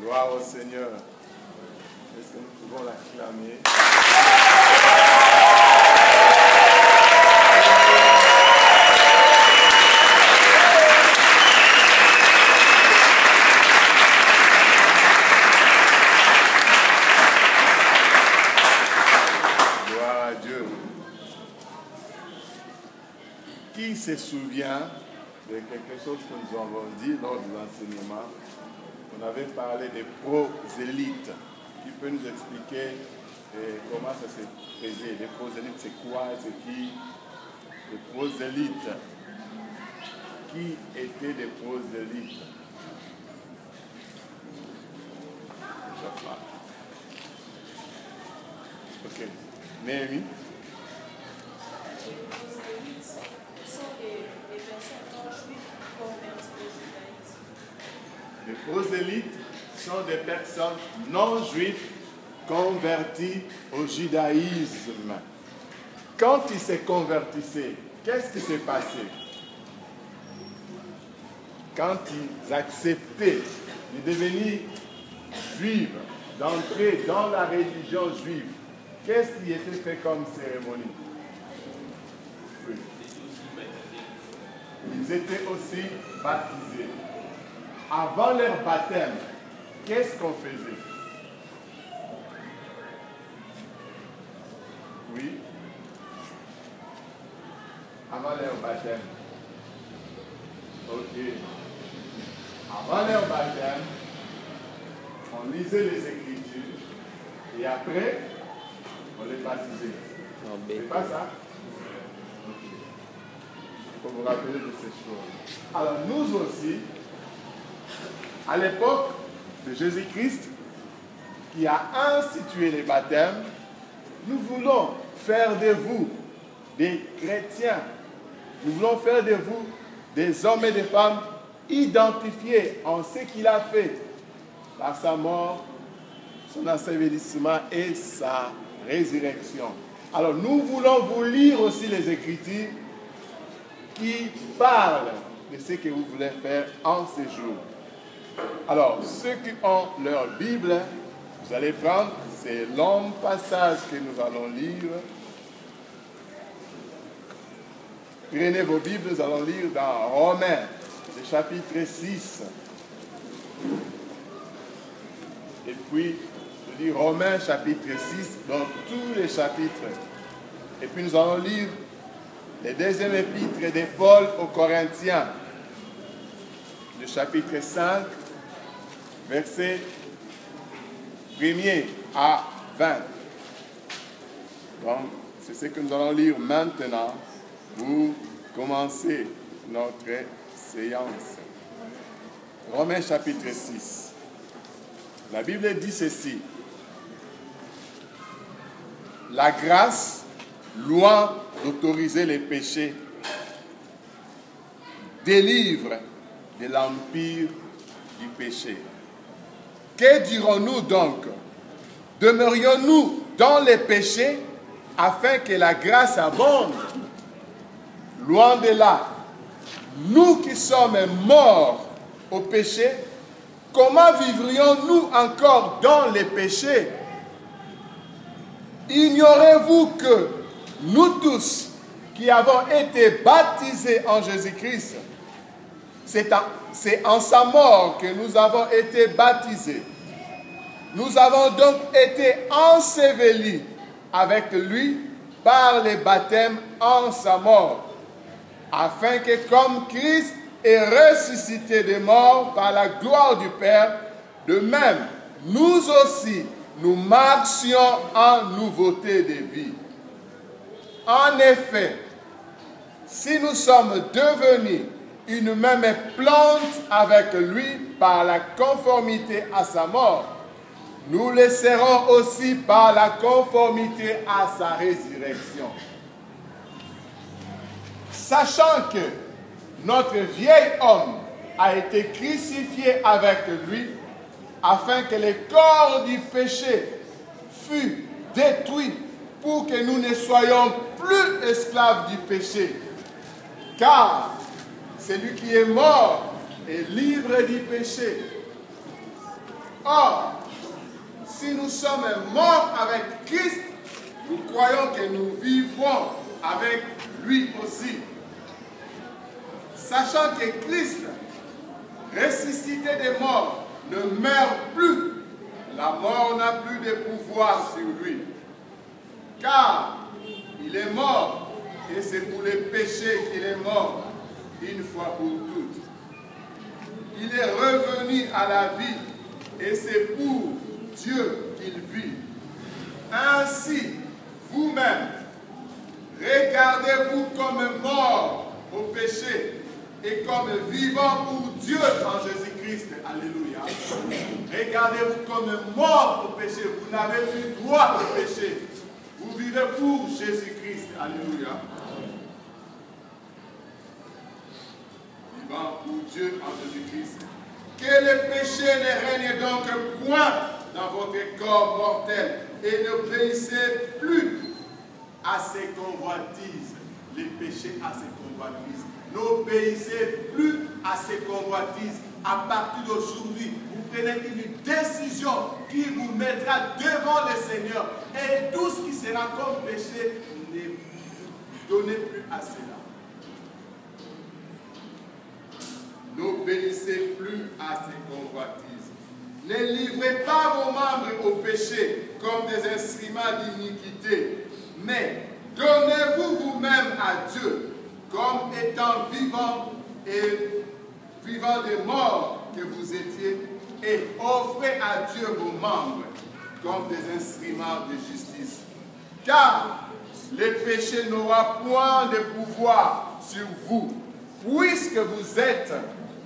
Gloire au Seigneur. Est-ce que nous pouvons l'acclamer? Gloire à Dieu. Qui se souvient de quelque chose que nous avons dit lors de l'enseignement? On avait parlé des prosélytes. Qui peut nous expliquer comment ça se faisait? Les prosélytes, c'est quoi? C'est qui? Les prosélytes. Qui étaient des prosélytes? Ok. Néhémie? Les prosélytes sont des personnes non juives converties au judaïsme. Les prosélytes sont des personnes non juives converties au judaïsme. Quand ils se convertissaient, qu'est-ce qui s'est passé? Quand ils acceptaient de devenir juifs, d'entrer dans la religion juive, qu'est-ce qui était fait comme cérémonie? Oui. Ils étaient aussi baptisés. Avant leur baptême, qu'est-ce qu'on faisait? Oui. Avant leur baptême. Ok. Avant leur baptême, on lisait les Écritures et après, on les baptisait. C'est pas ça? Ok. Il faut vous rappeler de ces choses. Alors nous aussi, à l'époque de Jésus-Christ, qui a institué les baptêmes, nous voulons faire de vous des chrétiens. Nous voulons faire de vous des hommes et des femmes identifiés en ce qu'il a fait par sa mort, son ensevelissement et sa résurrection. Alors nous voulons vous lire aussi les Écritures qui parlent de ce que vous voulez faire en ces jours. Alors, ceux qui ont leur Bible, vous allez prendre ces longs passages que nous allons lire. Prenez vos Bibles, nous allons lire dans Romains, le chapitre 6. Et puis, je lis Romains, chapitre 6, dans tous les chapitres. Et puis, nous allons lire le deuxième épître de Paul aux Corinthiens, le chapitre 5, verset 1er à 20. Donc, c'est ce que nous allons lire maintenant pour commencer notre séance. Romains chapitre 6. La Bible dit ceci. La grâce, loin d'autoriser les péchés, délivre de l'empire du péché. Que dirons-nous donc? Demeurions-nous dans les péchés afin que la grâce abonde? Loin de là. Nous qui sommes morts au péché, comment vivrions-nous encore dans les péchés? Ignorez-vous que nous tous qui avons été baptisés en Jésus-Christ, c'est en sa mort que nous avons été baptisés. Nous avons donc été ensevelis avec lui par le baptême en sa mort, afin que comme Christ est ressuscité des morts par la gloire du Père, de même, nous aussi, nous marchions en nouveauté de vie. En effet, si nous sommes devenus une même plante avec lui par la conformité à sa mort, nous le serons aussi par la conformité à sa résurrection. Sachant que notre vieil homme a été crucifié avec lui, afin que le corps du péché fût détruit pour que nous ne soyons plus esclaves du péché. Car celui qui est mort est libre du péché. Or, si nous sommes morts avec Christ, nous croyons que nous vivrons avec lui aussi. Sachant que Christ, ressuscité des morts, ne meurt plus, la mort n'a plus de pouvoir sur lui. Car il est mort, et c'est pour les péchés qu'il est mort, une fois pour toutes. Il est revenu à la vie, et c'est pour Dieu qu'il vit. Ainsi, vous-même, regardez-vous comme mort au péché et comme vivant pour Dieu en Jésus-Christ. Alléluia. Regardez-vous comme mort au péché. Vous n'avez plus droit au péché. Vous vivez pour Jésus-Christ. Alléluia. Vivant pour Dieu en Jésus-Christ. Que le péché ne règne donc point dans votre corps mortel et n'obéissez plus à ses convoitises. Les péchés à ses convoitises. N'obéissez plus à ses convoitises. À partir d'aujourd'hui, vous prenez une décision qui vous mettra devant le Seigneur. Et tout ce qui sera comme péché, ne donnez plus à cela. N'obéissez plus à ses convoitises. Ne livrez pas vos membres au péché comme des instruments d'iniquité, mais donnez-vous vous-même à Dieu comme étant vivant et vivant des morts que vous étiez, et offrez à Dieu vos membres comme des instruments de justice. Car le péché n'aura point de pouvoir sur vous, puisque vous êtes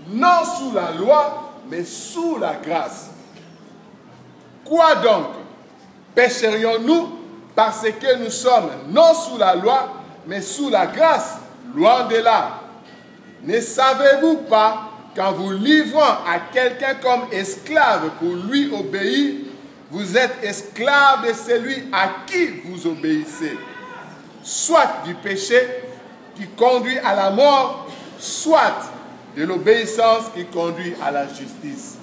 non sous la loi, mais sous la grâce. Quoi donc? Pécherions-nous parce que nous sommes non sous la loi, mais sous la grâce? Loin de là. Ne savez-vous pas qu'en vous livrant à quelqu'un comme esclave pour lui obéir, vous êtes esclave de celui à qui vous obéissez, soit du péché qui conduit à la mort, soit de l'obéissance qui conduit à la justice.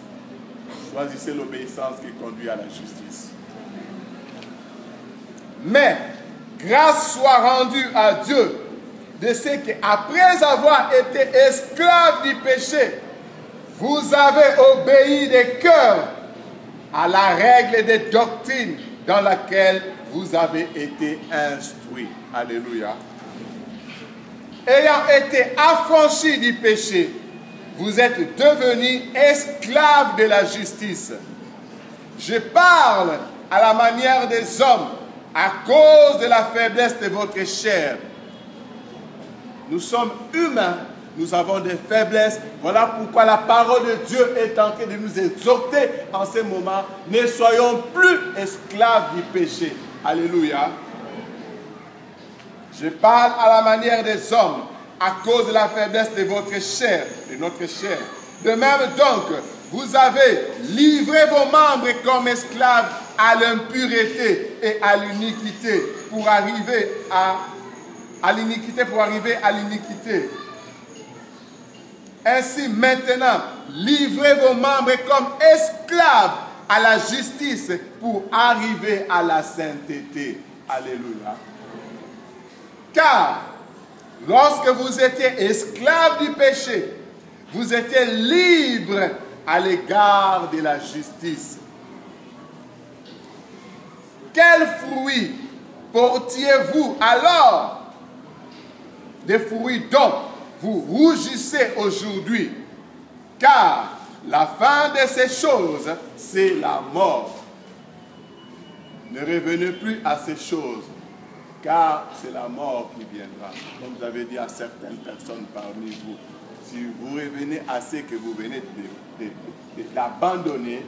Choisissez l'obéissance qui conduit à la justice. Mais grâce soit rendue à Dieu de ce qu'après avoir été esclave du péché, vous avez obéi de cœur à la règle des doctrines dans laquelle vous avez été instruits. Alléluia. Ayant été affranchis du péché, vous êtes devenus esclaves de la justice. Je parle à la manière des hommes à cause de la faiblesse de votre chair. Nous sommes humains, nous avons des faiblesses. Voilà pourquoi la parole de Dieu est en train de nous exhorter en ce moment. Ne soyons plus esclaves du péché. Alléluia. Je parle à la manière des hommes à cause de la faiblesse de votre chair, de notre chair. De même donc, vous avez livré vos membres comme esclaves à l'impureté et à l'iniquité pour arriver à l'iniquité. Ainsi maintenant, livrez vos membres comme esclaves à la justice pour arriver à la sainteté. Alléluia. Car lorsque vous étiez esclaves du péché, vous étiez libres à l'égard de la justice. Quels fruits portiez-vous alors? Des fruits dont vous rougissez aujourd'hui, car la fin de ces choses, c'est la mort. Ne revenez plus à ces choses, car c'est la mort qui viendra. Comme vous avez dit à certaines personnes parmi vous, si vous revenez à ce que vous venez d'abandonner,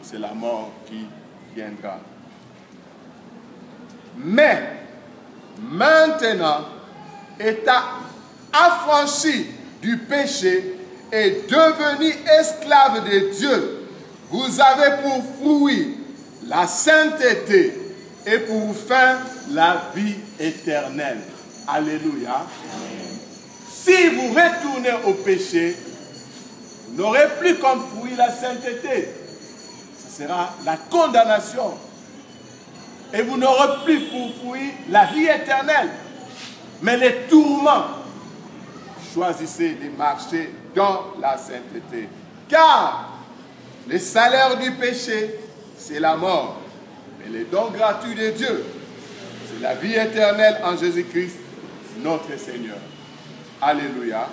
c'est la mort qui viendra. Mais, maintenant, étant affranchi du péché et devenu esclave de Dieu, vous avez pour fruit la sainteté et pour fin la vie éternelle. Alléluia. Si vous retournez au péché, vous n'aurez plus comme fruit la sainteté. sera la condamnation. Et vous n'aurez plus pour fruit la vie éternelle, mais les tourments. Choisissez de marcher dans la sainteté. Car le salaire du péché, c'est la mort. Mais le don gratuit de Dieu, c'est la vie éternelle en Jésus-Christ, notre Seigneur. Alléluia.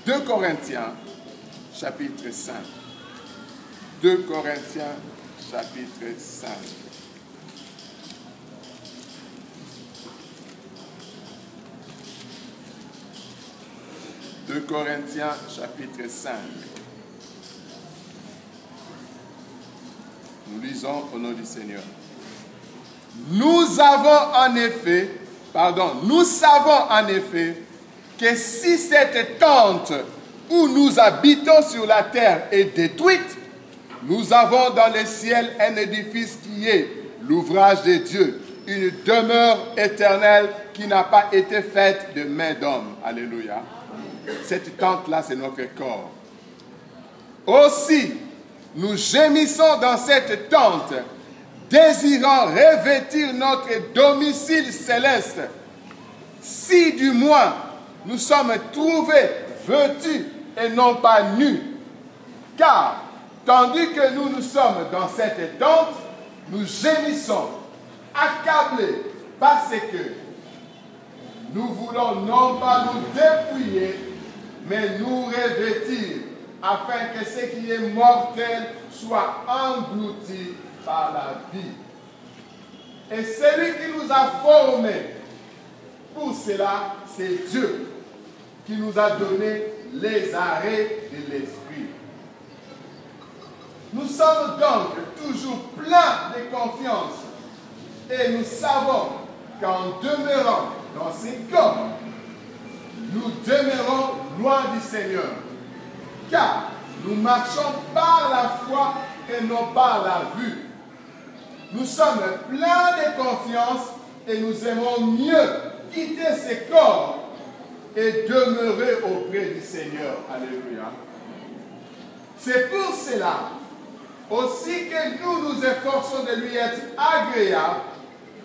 2 Corinthiens, chapitre 5. 2 Corinthiens, chapitre 5. « 2 Corinthiens, chapitre 5. Nous lisons au nom du Seigneur. Nous savons en effet que si cette tente où nous habitons sur la terre est détruite, nous avons dans le ciel un édifice qui est l'ouvrage de Dieu, une demeure éternelle qui n'a pas été faite de main d'homme. Alléluia. Cette tente-là, c'est notre corps. Aussi, nous gémissons dans cette tente, désirant revêtir notre domicile céleste, si du moins nous sommes trouvés vêtus et non pas nus. Car, tandis que nous sommes dans cette tente, nous gémissons, accablés, parce que nous voulons non pas nous dépouiller, mais nous revêtir, afin que ce qui est mortel soit englouti par la vie. Et celui qui nous a formés, pour cela, c'est Dieu qui nous a donné les arrêts de l'esprit. Nous sommes donc toujours pleins de confiance et nous savons qu'en demeurant dans ces corps, nous demeurons loin du Seigneur, car nous marchons par la foi et non par la vue. Nous sommes pleins de confiance et nous aimons mieux quitter ces corps et demeurer auprès du Seigneur. Alléluia. C'est pour cela aussi que nous nous efforçons de lui être agréables,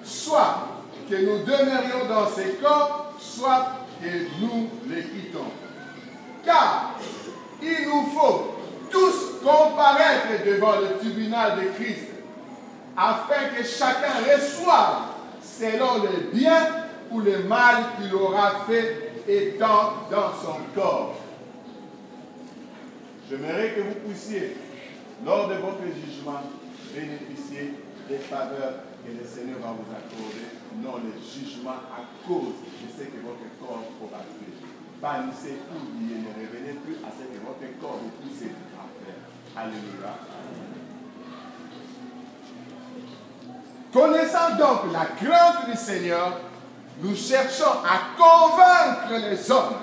soit que nous demeurions dans ces corps, soit que nous les quittons. Car il nous faut tous comparaître devant le tribunal de Christ, afin que chacun reçoive selon le bien ou le mal qu'il aura fait étant dans son corps. J'aimerais que vous puissiez, lors de votre jugement, bénéficier des faveurs que le Seigneur va vous accorder, non le jugement à cause de ce que votre corps aura fait. Bannissez, oubliez, ne revenez plus à ce que votre corps vous pousse à faire. Alléluia. Connaissant donc la crainte du Seigneur, nous cherchons à convaincre les hommes.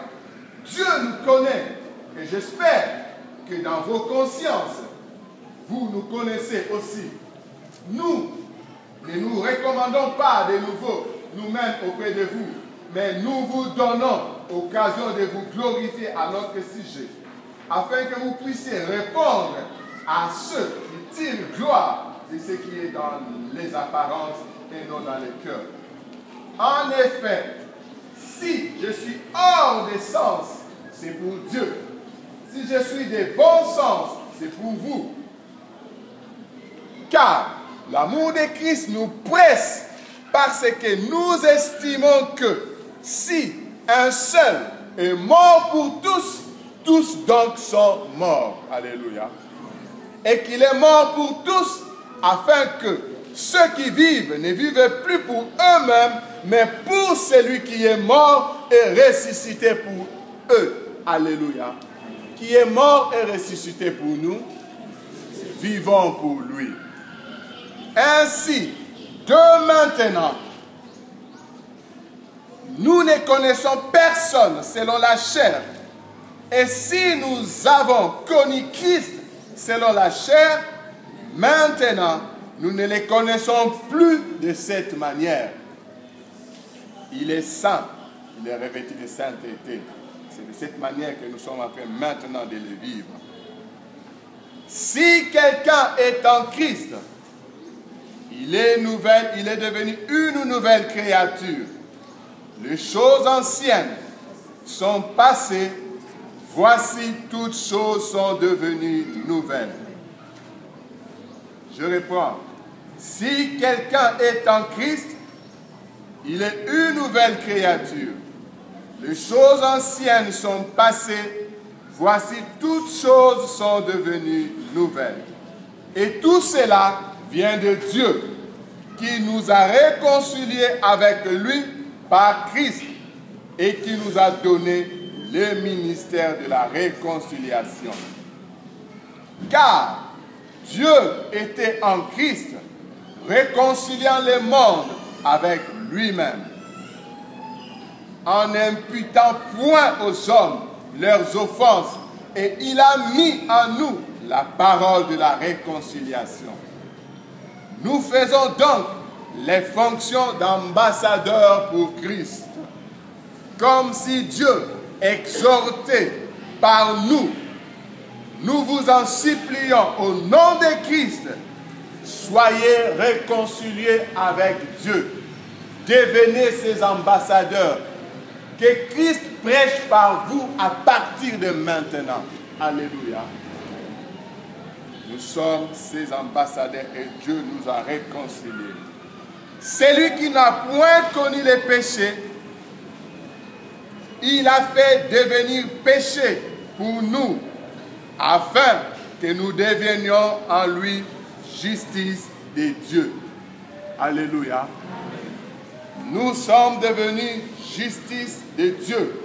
Dieu nous connaît et j'espère que dans vos consciences, vous nous connaissez aussi. Nous ne nous recommandons pas de nouveau nous-mêmes auprès de vous, mais nous vous donnons occasion de vous glorifier à notre sujet, afin que vous puissiez répondre à ceux qui tirent gloire de ce qui est dans les apparences et non dans les cœurs. En effet, si je suis hors des sens, c'est pour Dieu. Si je suis de bon sens, c'est pour vous. Car l'amour de Christ nous presse parce que nous estimons que si un seul est mort pour tous, tous donc sont morts. Alléluia. Et qu'il est mort pour tous afin que ceux qui vivent ne vivent plus pour eux-mêmes, mais pour celui qui est mort et ressuscité pour eux. Alléluia. Qui est mort et ressuscité pour nous, vivons pour lui. Ainsi, de maintenant, nous ne connaissons personne selon la chair. Et si nous avons connu Christ selon la chair, maintenant, nous ne les connaissons plus de cette manière. Il est saint, il est revêtu de sainteté. C'est de cette manière que nous sommes en train maintenant de le vivre. Si quelqu'un est en Christ, il est devenu une nouvelle créature. Les choses anciennes sont passées, voici toutes choses sont devenues nouvelles. Je reprends. Si quelqu'un est en Christ, il est une nouvelle créature. Les choses anciennes sont passées, voici toutes choses sont devenues nouvelles. Et tout cela vient de Dieu, qui nous a réconciliés avec lui par Christ et qui nous a donné le ministère de la réconciliation. Car Dieu était en Christ, réconciliant le monde avec lui-même, en n'imputant point aux hommes leurs offenses, et il a mis en nous la parole de la réconciliation. Nous faisons donc les fonctions d'ambassadeurs pour Christ, comme si Dieu exhortait par nous. Nous vous en supplions au nom de Christ, soyez réconciliés avec Dieu. Devenez ses ambassadeurs. Que Christ prêche par vous à partir de maintenant. Alléluia. Nous sommes ses ambassadeurs et Dieu nous a réconciliés. Celui qui n'a point connu les péchés, il a fait devenir péché pour nous, afin que nous devenions en lui justice de Dieu. Alléluia. Nous sommes devenus justice de Dieu.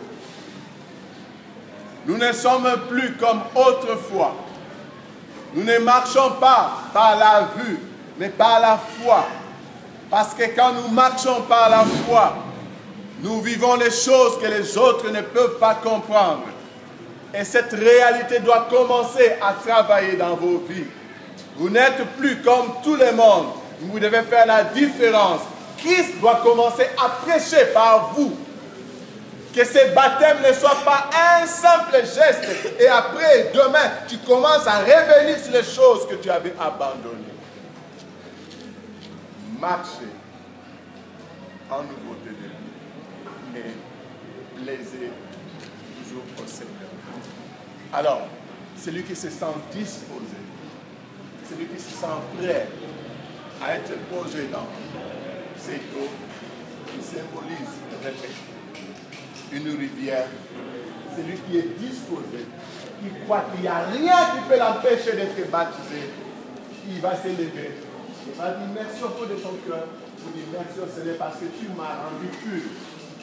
Nous ne sommes plus comme autrefois. Nous ne marchons pas par la vue, mais par la foi. Parce que quand nous marchons par la foi, nous vivons les choses que les autres ne peuvent pas comprendre. Et cette réalité doit commencer à travailler dans vos vies. Vous n'êtes plus comme tout le monde. Vous devez faire la différence. Christ doit commencer à prêcher par vous. Que ce baptême ne soit pas un simple geste. Et après, demain, tu commences à revenir sur les choses que tu avais abandonnées. Marchez en nouveauté de vie. Et plaisez toujours au Seigneur. Alors, celui qui se sent disposé, celui qui se sent prêt à être posé dans ces eaux qui symbolisent une rivière, celui qui est disposé, qui croit qu'il n'y a rien qui peut l'empêcher d'être baptisé, il va s'élever. Il va dire merci au fond de ton cœur. Il dit merci au Seigneur parce que tu m'as rendu pur.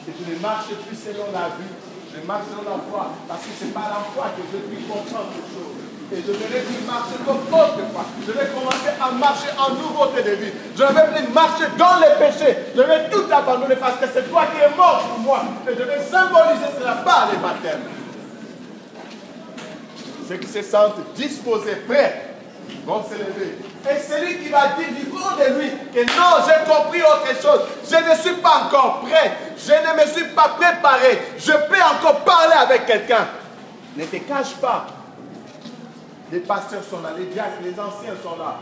Et je ne marche plus selon la vue, je marche selon la foi, parce que c'est par la foi que je puis comprendre les choses. Et je ne vais plus marcher comme autrefois. Je vais commencer à marcher en nouveauté de vie. Je ne vais plus marcher dans les péchés. Je vais tout abandonner parce que c'est toi qui es mort pour moi. Et je vais symboliser cela par les baptêmes. Ceux qui se sentent disposés, prêts, vont se lever. Et celui qui va dire du fond de lui que non, j'ai compris autre chose. Je ne suis pas encore prêt. Je ne me suis pas préparé. Je peux encore parler avec quelqu'un. Ne te cache pas. Les pasteurs sont là, les diacres, les anciens sont là.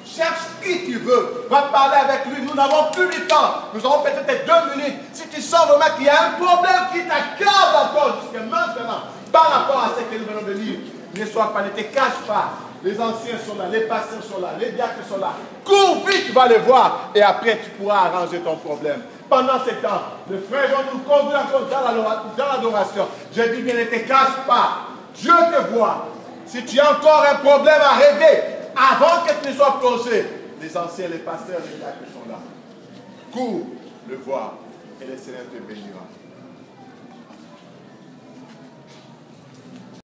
Cherche qui tu veux. Va parler avec lui. Nous n'avons plus du temps. Nous aurons peut-être 2 minutes. Si tu sens vraiment qu'il y a un problème qui t'accable encore jusqu'à maintenant, par rapport à ce que nous venons de lire, ne sois pas, ne te cache pas. Les anciens sont là, les pasteurs sont là, les diacres sont là. Cours vite, tu vas les voir. Et après, tu pourras arranger ton problème. Pendant ce temps, les frères vont nous conduire encore dans l'adoration. Je dis bien, ne te cache pas. Dieu te voit. Si tu as encore un problème à régler, avant que tu ne sois plongé, les anciens, les pasteurs, les diacres sont là. Cours le voir et le Seigneur te bénira.